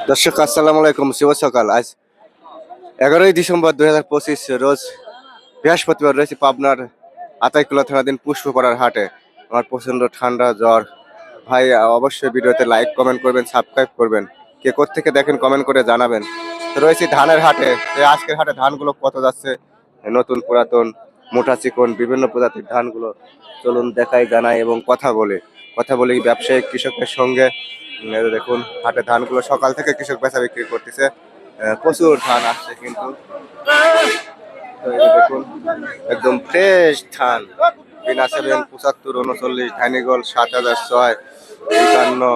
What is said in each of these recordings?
দর্শক আসসালামু আলাইকুম, শুভ সকাল। আজ 11ই ডিসেম্বর 2025 রোজ বৃহস্পতিবার। রয়েছে পাবনার আতাইকুলা থানাধীন পুষ্পপাড়ার হাটে। আমার প্রচন্ড ঠান্ডা জ্বর ভাই। অবশ্যই ভিডিওতে লাইক কমেন্ট করবেন, সাবস্ক্রাইব করবেন। কে কোত্থেকে দেখেন কমেন্ট করে জানাবেন। তো রয়েছে ধানের হাটে। আজকের হাটে ধানগুলো কত যাচ্ছে, নতুন পুরাতন মোটা চিকন বিভিন্ন প্রজাতির ধানগুলো চলুন দেখাই, জানাই এবং কথা বলি ব্যবসায়ী কৃষকের সঙ্গে। দেখুন হাটে ধানগুলো সকাল থেকে কৃষক বেচা বিক্রি করতেছে। প্রচুর ধান আসছে কিন্তু। তো এই যে দেখুন একদম ফ্রেশ ধান। বিনা 7 75 39 ধানিগল 7006 51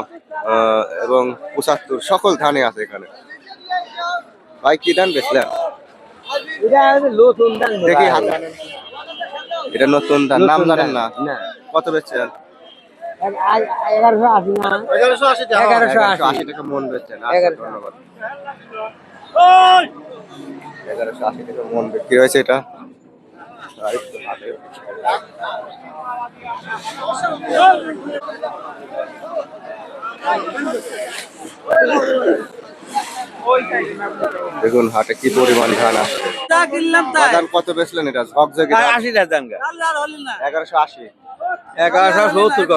এবং 75 সকল ধানই আছে এখানে। ভাই কি ধান বেচলেন? দেখি হাতে আনেন। এটা নতুন ধান, নাম জানেন না? কত বেচছেন? 1180 টাকা মন বেচছেন। ধন্যবাদ। 1180 টাকা মন বিক্রি হয়েছে এটা। দেখুন হাটে কি পরিমাণ ধান আসছে। ধান কত বেচলেন এটা? ঝকঝকে 80 টাকা 1180 1170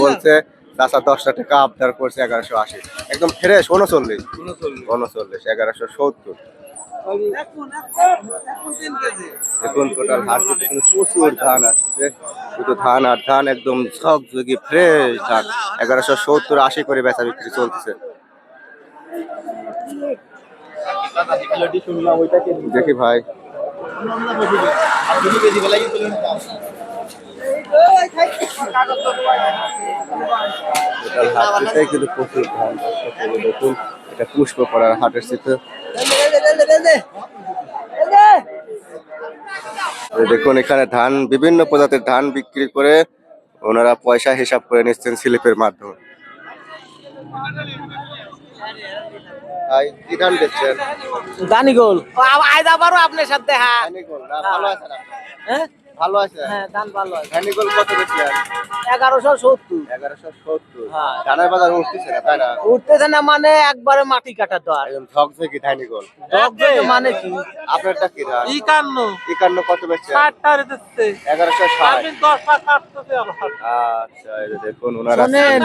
বলছে। চাচা 10 টাকা আবদার করছে 1180। একদম ফ্রেশ 39 1170। দেখুন টোটাল হাটে প্রচুর ধান আসছে, শুধু ধান আর ধান, একদম ঝকঝকে ফ্রেশ ধান। 1170 80 করে বেচা বিক্রি চলছে। দেখি ভাই কিন্তু প্রচুর ধান। দেখুন এটা পুষ্পপাড়ার হাটের চিত্র। দেখুন এখানে ধান, বিভিন্ন প্রজাতির ধান বিক্রি করে ওনারা পয়সা হিসাব করে নিচ্ছেন স্লিপের মাধ্যমে। কি ধান বেচছেন? দানিগোল আইদা পারো আপনার সাথে। হ্যাঁ ভালো আছে না? হ্যাঁ ভালো আছে। হ্যাঁ ধান ভালো আছে। ধানিগোল কত বেচলেন? 1170 1170। হ্যাঁ। ধানের বাজার উঠতেছে না তাই না? উঠতেছে না মানে একবারে মাটি কাটা দর। একদম ঝকঝকে ধানিগোল। মানে কি আপনারটা কি ধান? 51 কত বেচছেন? 60 টাকা দিচ্ছে 1160। আমি 10 টাকা কাটতেছে আমার। আচ্ছা এই যে দেখুন ওনারা শুনেন,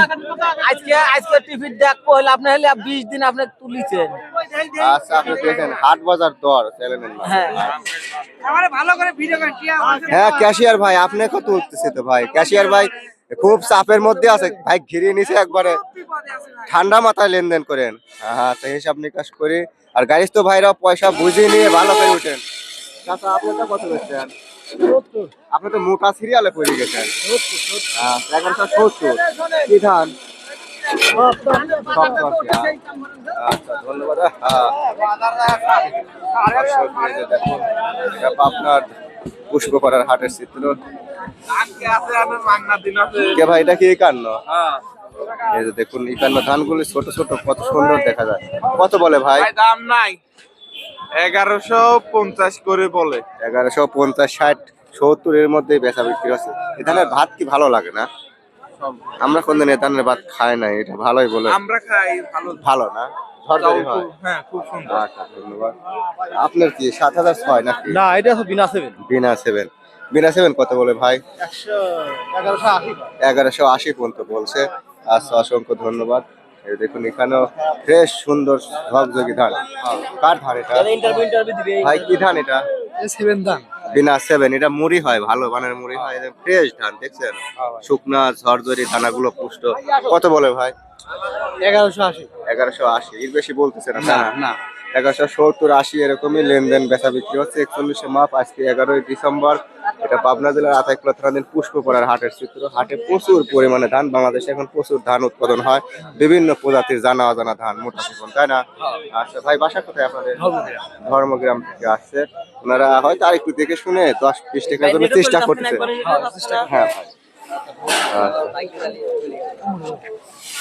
আজকে টিভি দেখবো হলে আপনি হলে 20 দিন আপনি তুলিছেন। আচ্ছা আপনি দেখেন হাট বাজার দর চ্যানেলের নাম। হ্যাঁ ভালো করে ভিডিও করে হ্যাঁ ক্যাশিয়ার ভাই আপনি কত উঠতেছে তো ভাই? ক্যাশিয়ার ভাই খুব চাপের মধ্যে আছে ভাই, ঘিরিয়ে নিছে একবারে। ঠান্ডা মাথায় লেনদেন করেন। হ্যাঁ তো হিসাব নিকাশ করি। আর গাড়ি তো ভাইরা পয়সা বুঝিয়ে নিয়ে ভালো করে উঠেন। চাচা আপনারটা কত বেচছেন? আপনি তো মোটা সিরিয়ালে পড়ে গেছেন। 1170। কি ধান? আচ্ছা ধন্যবাদ। দেখুন এটা আপনার পুষ্পপাড়ার হাটের চিত্র। কে ভাই এটা কি 51? এই যে দেখুন 51 ধানগুলি ছোট ছোট কত সুন্দর দেখা যায়। কত বলে ভাই? দাম নাই 1150 করে বলে। 1150 60 70 এর মধ্যে বেচা বিক্রি আছে। এই ধানের ভাত কি ভালো লাগে না? আমরা কোনদিন এই ধানের ভাত খাই নাই, এটা ভালোই বলে। আমরা খাই ভালো না? ঝরঝরি হয়। হ্যাঁ খুব সুন্দর। আচ্ছা ধন্যবাদ। আপনার কি 7006 নাকি? না এটা তো বিনা 7 বিনা 7 কত বলে ভাই? 1180 1180 পর্যন্ত বলছে। আচ্ছা অসংখ্য ধন্যবাদ। এই দেখুন এখানেও ফ্রেশ সুন্দর ঝকঝকে ধান। কার ধান এটা? ইন্টারভিউ দিবে ভাই কি ধান এটা? 7 ধান বিনা 7। এটা মুড়ি হয়, ভালো মানের মুড়ি হয়। ফ্রেশ ধান দেখছেন, শুকনা ঝরঝরি দানাগুলো পুষ্ট। কত বলে ভাই? 1180। এর বেশি বলতেছে না না 1170 80 এরকমই লেনদেন বেচা বিক্রি হচ্ছে। 41 মাপ। আজকে 11ই ডিসেম্বর। এটা পাবনা জেলার আতাইকুলা থানাধীন পুষ্পপাড়ার হাটের চিত্র। হাটে প্রচুর পরিমাণে ধান। বাংলাদেশে এখন প্রচুর ধান উৎপাদন হয়, বিভিন্ন প্রজাতির জানা অজানা ধান, মোটা চিকন, তাই না? আচ্ছা ভাই বাসা কোথায় আপনাদের? ধর্মগ্রাম থেকে আসছে। ওনারা হয়তো আরেকটু দেখে শুনে 10-20 টাকার জন্য চেষ্টা করতেছে। হ্যাঁ ভাই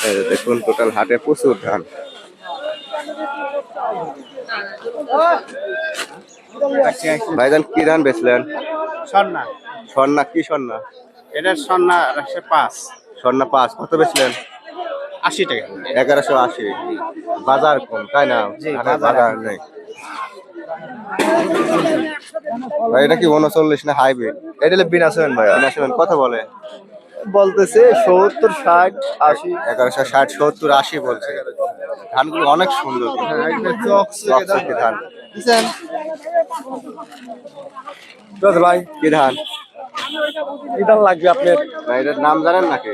এই যে দেখুন টোটাল হাটে প্রচুর ধান। ভাইজান কি ধান বেচলেন? স্বর্ণা স্বর্ণা কি স্বর্ণা? এটার সন্না রাখছে 5 স্বর্ণা 5 কত বেচলেন? 80 টাকা। 1180। বাজার কম তাই না? জি, ধানের বাজার বাজার নেই। ভাই এটা কি 39 না হাইব্রিড? এটা হলো বিনাশন ভাইয়া, কত বলে? বলতেছে 70, 60, 80। 1160, 70, 80 বলছে। ধানগুলো অনেক সুন্দর চকচকে ধান। ভাই কি ধান? কি দাম লাগবে আপনার? না এটার নাম জানেন নাকি?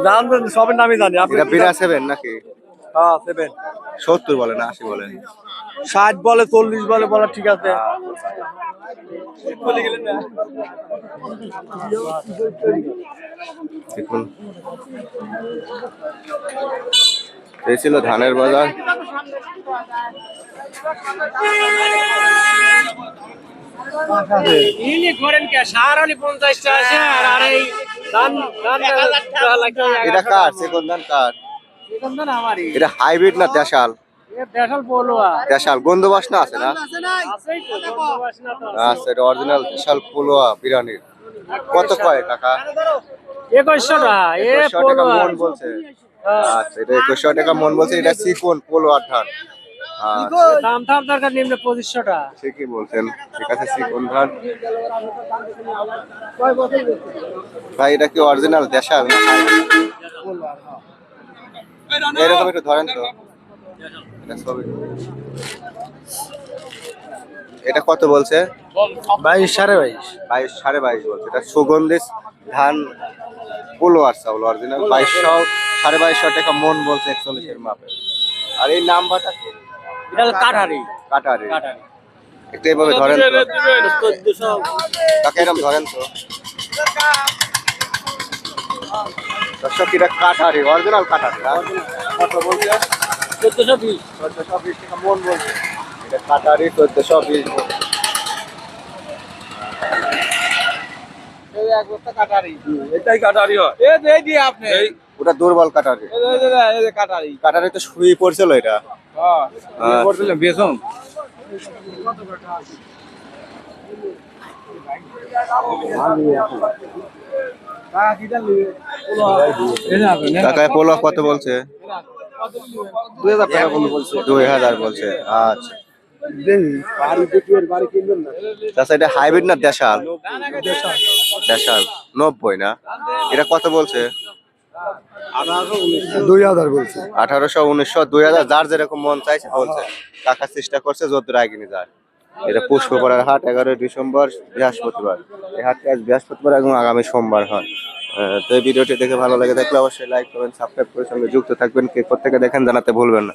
দাম সবের নামই জানি আপনি। এটা বিনা 7 নাকি? হ্যাঁ 7, 70 বলে না 80 বলে? 60 বলে, 40 বলে, বলা ঠিক আছে। দেখুন এই ছিল ধানের বাজার। এটা কার? সেকন্ড ধান কার? এটা হাইব্রিড না দেশাল? দেশাল গন্ধ বাসনা আছে না? আচ্ছা এটা অরিজিনাল দেশাল পোলোয়া বিরানির। কত কয় কাকা? 2100 টাকা। 2100 টাকা মন বলছে। আচ্ছা এটা 2100 টাকা মন বলছে। এটা চিকন পোলোয়ার ধান। আচ্ছা দাম থাম দরকার নিম্নে 2500 টাকা। ঠিকই বলছেন। ঠিক আছে চিকন ধান। ভাই এটা কি অরিজিনাল দেশাল না hybrid? এরকম একটু ধরেন তো। এটা ছবি। এটা কত বলছে? 22, 22.5। 22, 22.5 বলছে। এটা সুগন্ধি ধান পোলোয়ার চাউল অরিজিনাল। 2200, 2250 টাকা মন বলছে 41 এর মাপে। আর এই নাম্বারটা কি? এটা হলো কাঠারি। কাটারি। একটু এইভাবে ধরেন তো। 1400। কাকে এরকম ধরেন তো। দর্শক এটা কাটারি অরিজিনাল কাটারি। কত বলছে? 1420। 1420 টাকা মন বলছে। এটা কাটারি 1420 এটাই কাটারি হয়। এই দিয়ে আপনি ওটা দুর্বল কাটারি। এই যে কাটারি কাটারি তো শুয়ে পড়ছিল এটা। হ্যাঁ করছিলাম বেসন কাকা পোলো কত বলছে? 2000 টাকা বলছে। 2000 বলছে। আচ্ছা আচ্ছা এটা হাইব্রিড না দেশাল? দেশাল 90 না? এটা কত বলছে? 2000 বলছে। 1800, 1900, 2000 যার যেরকম মন চাইছে বলছে। কাকা চেষ্টা করছে যতদূর আগে যায়। এটা পুষ্পপাড়ার হাট 11 ডিসেম্বর বৃহস্পতিবার। এই হাটটা আজ বৃহস্পতিবার এবং আগামী সোমবার হয়। তো এই ভিডিওটি দেখে ভালো লাগে থাকলে অবশ্যই লাইক করবেন, সাবস্ক্রাইব করে সঙ্গে যুক্ত থাকবেন। কে কোথা থেকে দেখেন জানাতে ভুলবেন না।